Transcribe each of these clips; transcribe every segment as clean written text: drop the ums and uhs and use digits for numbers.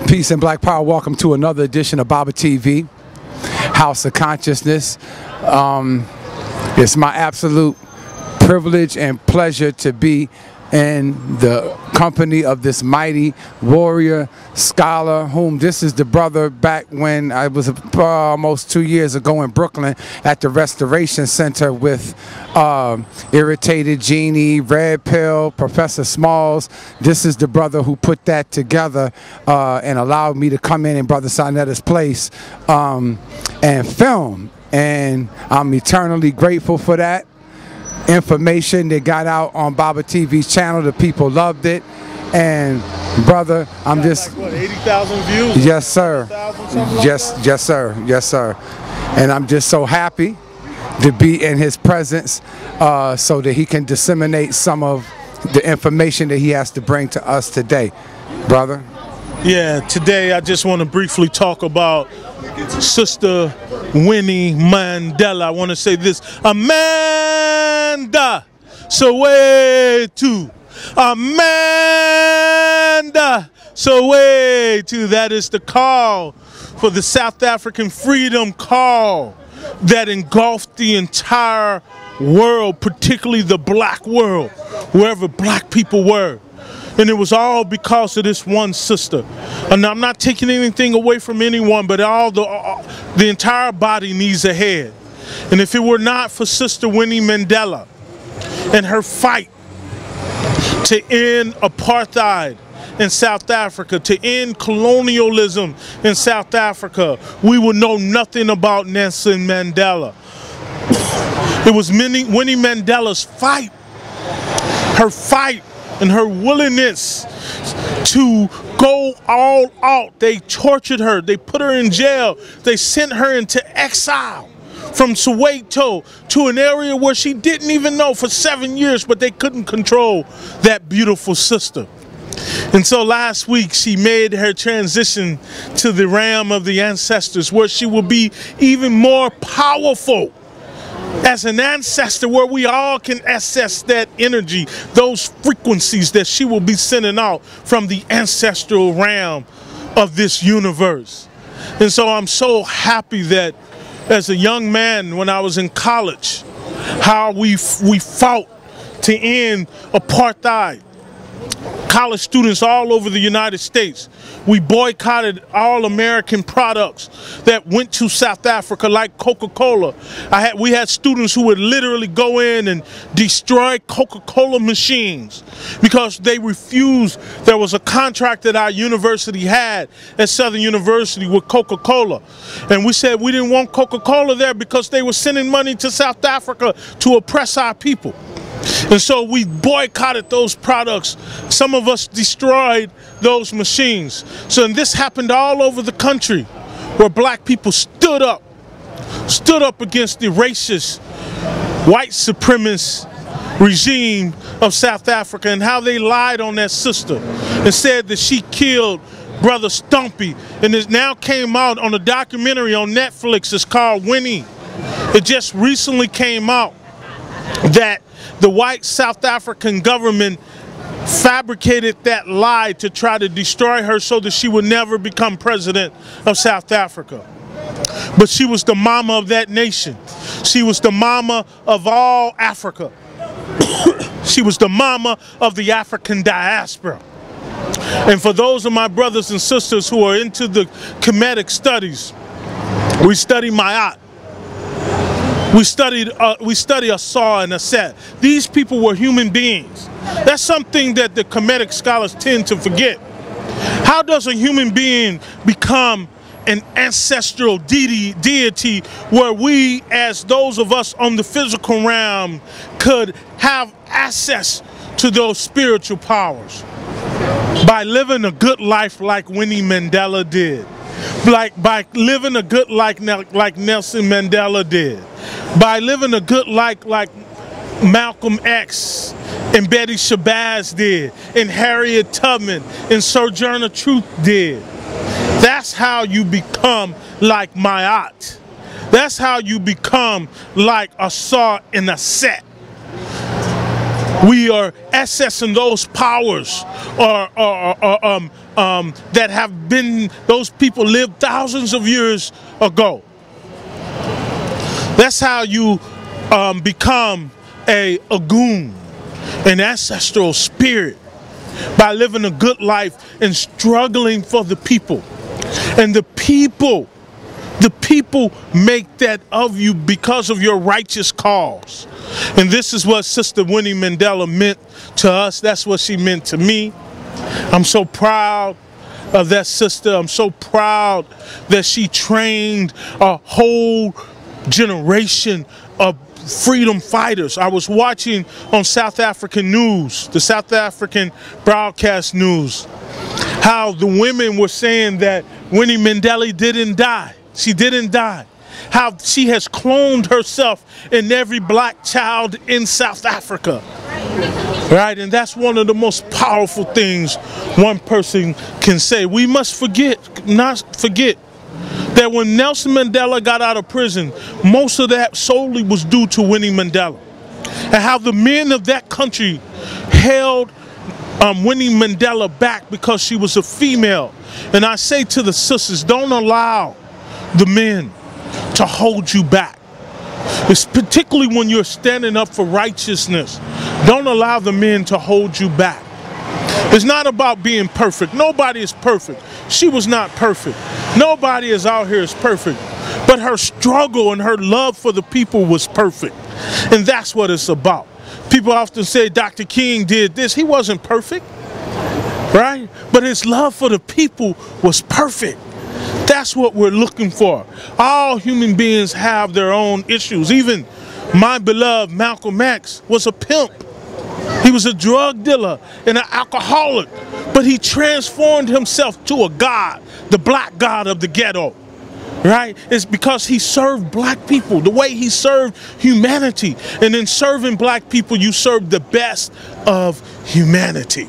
Peace and Black Power. Welcome to another edition of BABATV, House of Consciousness. It's my absolute privilege and pleasure to be in the company of this mighty warrior, scholar, whom this is the brother back when I was almost 2 years ago in Brooklyn at the Restoration Center with Irritated Genie, Red Pill, Professor Smalls. This is the brother who put that together and allowed me to come in Brother Sanetta's place and film. And I'm eternally grateful for that. Information that got out on BABATV's channel, the people loved it, and brother, I'm just like, what, 80,000 views? Yes, sir. Yes, sir. Yes, sir. And I'm just so happy to be in his presence, so that he can disseminate some of the information that he has to bring to us today, brother. Yeah, today I just want to briefly talk about Sister Winnie Mandela. I want to say this: Amanda Soweto. Amanda Soweto. That is the call for the South African freedom call that engulfed the entire world, particularly the black world, wherever black people were. And it was all because of this one sister. And I'm not taking anything away from anyone, but the entire body needs a head. And if it were not for Sister Winnie Mandela and her fight to end apartheid in South Africa, to end colonialism in South Africa, we would know nothing about Nelson Mandela. It was Winnie Mandela's fight, her fight, and her willingness to go all out. They tortured her, they put her in jail, they sent her into exile from Soweto to an area where she didn't even know for 7 years, but they couldn't control that beautiful sister. And so last week she made her transition to the realm of the ancestors, where she will be even more powerful as an ancestor, where we all can access that energy, those frequencies that she will be sending out from the ancestral realm of this universe. And so I'm so happy that as a young man, when I was in college, how we fought to end apartheid. College students all over the United States, we boycotted all American products that went to South Africa, like Coca-Cola. We had students who would literally go in and destroy Coca-Cola machines because they refused. There was a contract that our university had at Southern University with Coca-Cola, and we said we didn't want Coca-Cola there because they were sending money to South Africa to oppress our people. And so we boycotted those products. Some of us destroyed those machines. So and this happened all over the country, where black people stood up against the racist, white supremacist regime of South Africa, and how they lied on that sister and said that she killed Brother Stumpy. And it now came out on a documentary on Netflix. It's called Winnie. It just recently came out that the white South African government fabricated that lie to try to destroy her so that she would never become president of South Africa. But she was the mama of that nation. She was the mama of all Africa. She was the mama of the African diaspora. And for those of my brothers and sisters who are into the Kemetic studies, we study Ma'at. We study Issa and Issa. These people were human beings. That's something that the Kemetic scholars tend to forget. How does a human being become an ancestral deity where we, as those of us on the physical realm, could have access to those spiritual powers? By living a good life like Winnie Mandela did. By living a good life like Nelson Mandela did. By living a good life like Malcolm X and Betty Shabazz did, and Harriet Tubman and Sojourner Truth did. That's how you become like Ma'at. That's how you become like Issa and Issa. We are accessing those powers that have been, those people lived thousands of years ago. That's how you become a goon, an ancestral spirit, by living a good life and struggling for the people. And the people make that of you because of your righteous cause. And this is what Sister Winnie Mandela meant to us. That's what she meant to me. I'm so proud of that sister. I'm so proud that she trained a whole generation of freedom fighters. I was watching on South African news, the South African broadcast news, how the women were saying that Winnie Mandela didn't die. She didn't die. How she has cloned herself in every black child in South Africa. Right? And that's one of the most powerful things one person can say. We must not forget that when Nelson Mandela got out of prison, most of that solely was due to Winnie Mandela. And how the men of that country held Winnie Mandela back because she was a female. And I say to the sisters, don't allow the men to hold you back. It's particularly when you're standing up for righteousness. Don't allow the men to hold you back. It's not about being perfect. Nobody is perfect. She was not perfect. Nobody is out here is perfect. But her struggle and her love for the people was perfect. And that's what it's about. People often say Dr. King did this. He wasn't perfect, right? But his love for the people was perfect. That's what we're looking for. All human beings have their own issues. Even my beloved Malcolm X was a pimp. He was a drug dealer and an alcoholic, but he transformed himself to a god, the black god of the ghetto, right? It's because he served black people the way he served humanity. And in serving black people, you serve the best of humanity,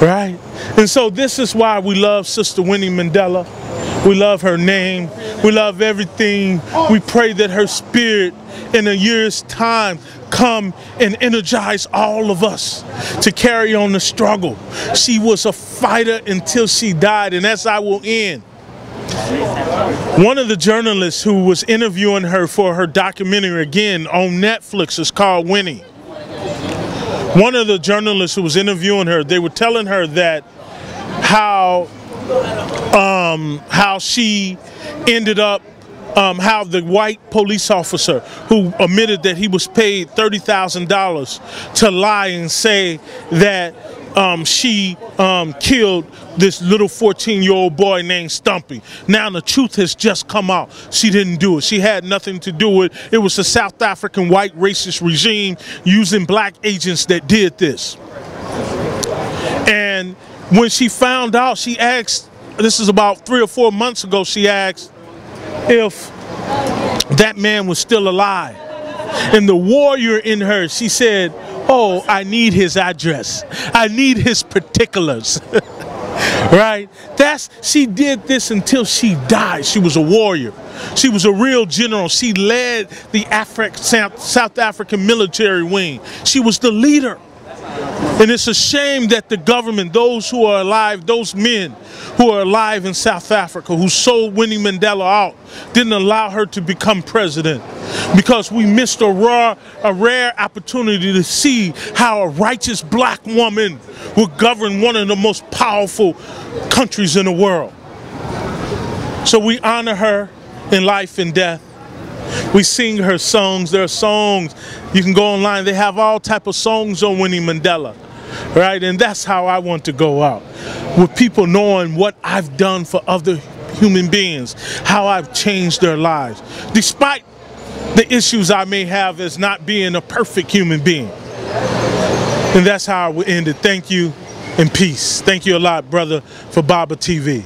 right? And so this is why we love Sister Winnie Mandela. We love her name. We love everything. We pray that her spirit in a year's time come and energize all of us to carry on the struggle. She was a fighter until she died, and as I will end, one of the journalists who was interviewing her for her documentary, again on Netflix, is called Winnie. One of the journalists who was interviewing her, they were telling her that how she ended up, how the white police officer who admitted that he was paid $30,000 to lie and say that she killed this little 14-year-old boy named Stumpy. Now the truth has just come out. She didn't do it. She had nothing to do with it. It was the South African white racist regime using black agents that did this. And when she found out, she asked, this is about 3 or 4 months ago, she asked if that man was still alive. And the warrior in her, she said, oh, I need his address. I need his particulars. Right? She did this until she died. She was a warrior. She was a real general. She led the South African military wing. She was the leader. And it's a shame that the government, those who are alive, those men who are alive in South Africa who sold Winnie Mandela out, didn't allow her to become president, because we missed a rare opportunity to see how a righteous black woman would govern one of the most powerful countries in the world. So we honor her in life and death. We sing her songs. There are songs, you can go online, they have all type of songs on Winnie Mandela, right? And that's how I want to go out, with people knowing what I've done for other human beings, how I've changed their lives, despite the issues I may have as not being a perfect human being. And that's how I will end it. Thank you and peace. Thank you a lot, brother, for BABATV.